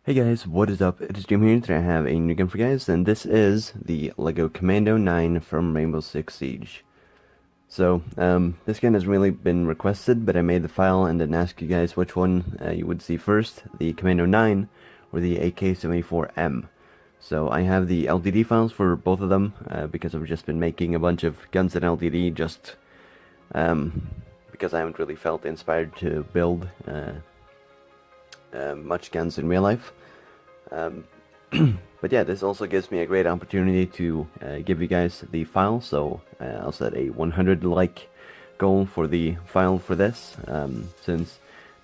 Hey guys, what is up? It is Jim here. Today I have a new game for you guys, and this is the LEGO Commando 9 from Rainbow Six Siege. So, this game has really been requested, but I made the file and then asked you guys which one you would see first, the Commando 9 or the AK-74M. So I have the LDD files for both of them, because I've just been making a bunch of guns in LDD just because I haven't really felt inspired to build much guns in real life. But yeah, this also gives me a great opportunity to give you guys the file, so I'll set a 100 like goal for the file for this, since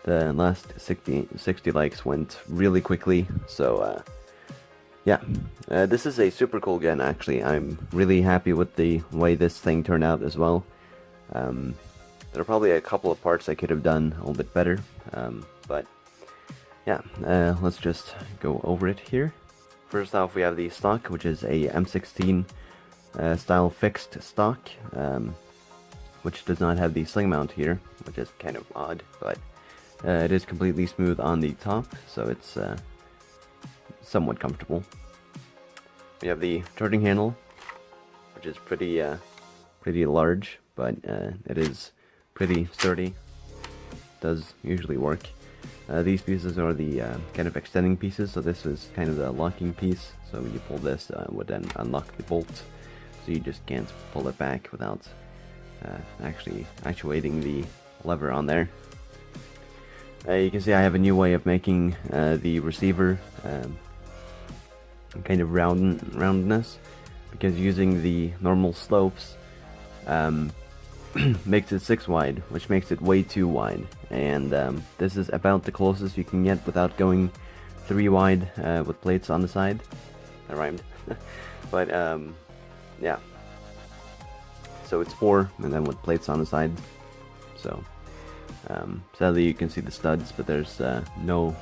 the last 60 likes went really quickly. So yeah, this is a super cool gun actually. I'm really happy with the way this thing turned out as well. There are probably a couple of parts I could have done a little bit better, but yeah, let's just go over it here. First off, we have the stock, which is a M16 style fixed stock, which does not have the sling mount here, which is kind of odd, but it is completely smooth on the top, so it's somewhat comfortable. We have the charging handle, which is pretty large, but it is pretty sturdy. Does usually work. These pieces are the kind of extending pieces, so this is kind of the locking piece, so when you pull this, would then unlock the bolt, so you just can't pull it back without actually actuating the lever on there. You can see I have a new way of making the receiver kind of roundness, because using the normal slopes makes it 6 wide, which makes it way too wide, and this is about the closest you can get without going 3 wide with plates on the side. That rhymed. But yeah, so it's 4 and then with plates on the side. So sadly you can see the studs, but there's no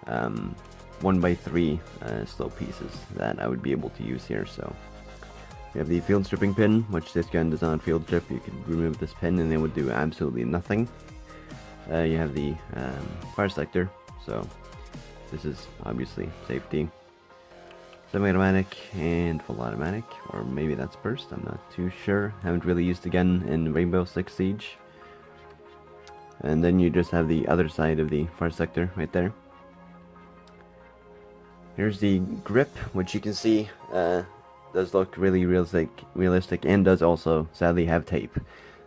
1x3 slope pieces that I would be able to use here. So we have the field stripping pin, which this gun does not field strip. You can remove this pin and it would do absolutely nothing. You have the fire sector, so this is obviously safety. Semi-automatic and full automatic, or maybe that's burst, I'm not too sure. Haven't really used the gun in Rainbow Six Siege. And then you just have the other side of the fire sector right there. Here's the grip, which you can see does look really realistic, and does also sadly have tape.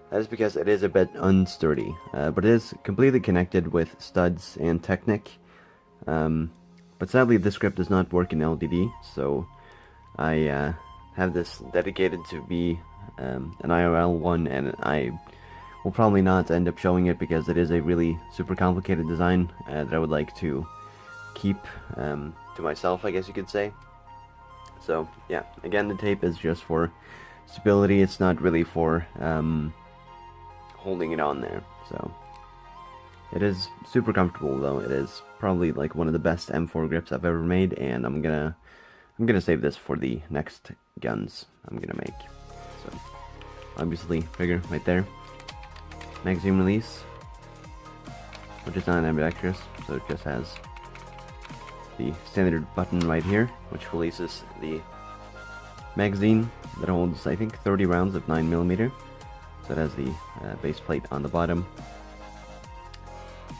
That is because it is a bit unsturdy, but it is completely connected with studs and Technic. But sadly this grip does not work in LDD, so I have this dedicated to be an IRL one, and I will probably not end up showing it because it is a really super complicated design that I would like to keep to myself, I guess you could say. So yeah, again, the tape is just for stability, it's not really for holding it on there. So it is super comfortable though. It is probably like one of the best M4 grips I've ever made, and I'm gonna save this for the next guns I'm gonna make. So obviously trigger right there, magazine release, which is not ambidextrous, so it just has the standard button right here, which releases the magazine that holds, I think, 30 rounds of 9mm. So it has the base plate on the bottom,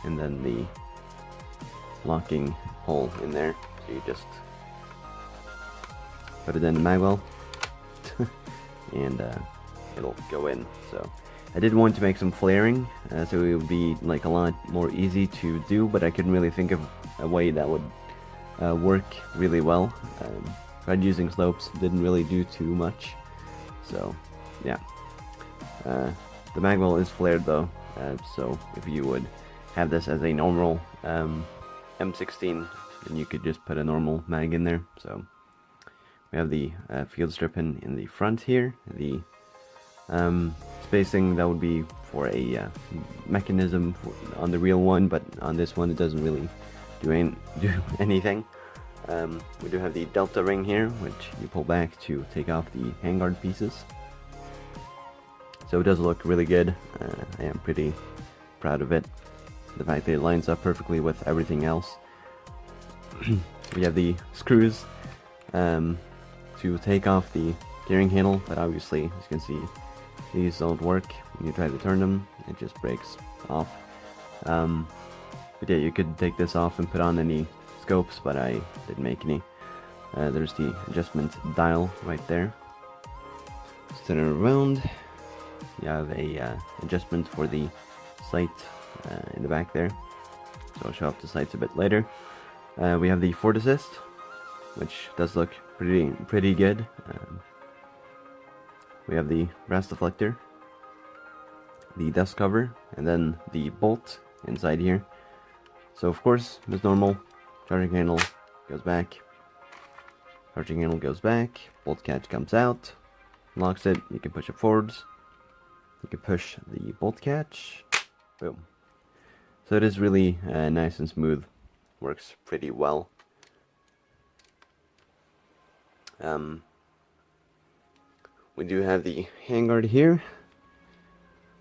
and then the locking hole in there. So you just put it in the magwell, and it'll go in. So I did want to make some flaring, so it would be like a lot more easy to do, but I couldn't really think of a way that would work really well. Tried using slopes, didn't really do too much. So yeah, the magwell is flared though, so if you would have this as a normal M16, then you could just put a normal mag in there. So we have the field strip in the front here. The spacing, that would be for a mechanism on the real one, but on this one it doesn't really do anything. We do have the delta ring here, which you pull back to take off the handguard pieces. So it does look really good. I am pretty proud of it. The fact that it lines up perfectly with everything else. we have the screws to take off the gearing handle, but obviously, as you can see, these don't work. When you try to turn them, it just breaks off. But yeah, you could take this off and put on any scopes, but I didn't make any. There's the adjustment dial right there. Turn it around. You have a adjustment for the sight in the back there. So I'll show off the sights a bit later. We have the forward assist, which does look pretty good. We have the brass deflector, the dust cover, and then the bolt inside here. So of course, as normal, charging handle goes back, charging handle goes back, bolt catch comes out, locks it, you can push it forwards, you can push the bolt catch, boom. So it is really nice and smooth, works pretty well. We do have the handguard here,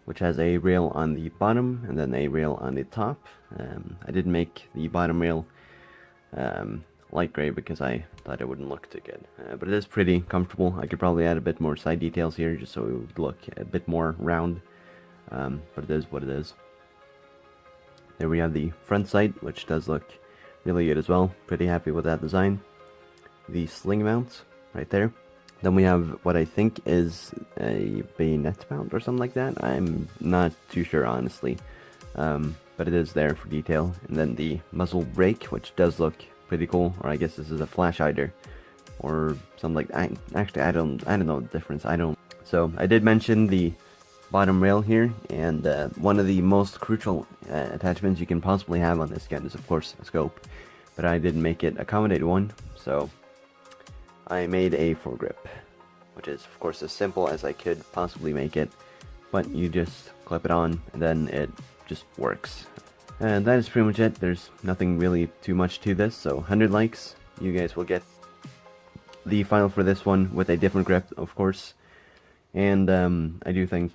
which has a rail on the bottom and then a rail on the top. I did make the bottom rail light gray because I thought it wouldn't look too good. But it is pretty comfortable. I could probably add a bit more side details here just so it would look a bit more round. But it is what it is. There we have the front sight, which does look really good as well. Pretty happy with that design. The sling mount right there. Then we have what I think is a bayonet mount or something like that. I'm not too sure, honestly. But it is there for detail. And then the muzzle brake, which does look pretty cool. Or I guess this is a flash hider or something like that. Actually, I don't know the difference. So I did mention the bottom rail here, and one of the most crucial attachments you can possibly have on this gun is of course a scope. But I didn't make it accommodate one, so I made a foregrip, which is of course as simple as I could possibly make it, but you just clip it on and then it just works. And that is pretty much it. There's nothing really too much to this, so 100 likes, you guys will get the file for this one with a different grip, of course. And I do think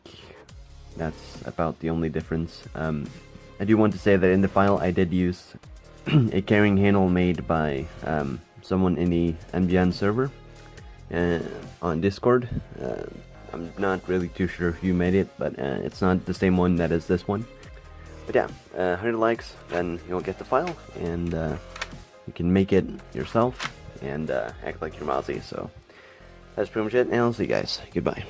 that's about the only difference. I do want to say that in the file I did use a carrying handle made by someone in the NBN server on Discord. I'm not really too sure who made it, but it's not the same one that is this one. But yeah, 100 likes, then you'll get the file, and you can make it yourself and act like you're Mozzie. So that's pretty much it, and I'll see you guys. Goodbye.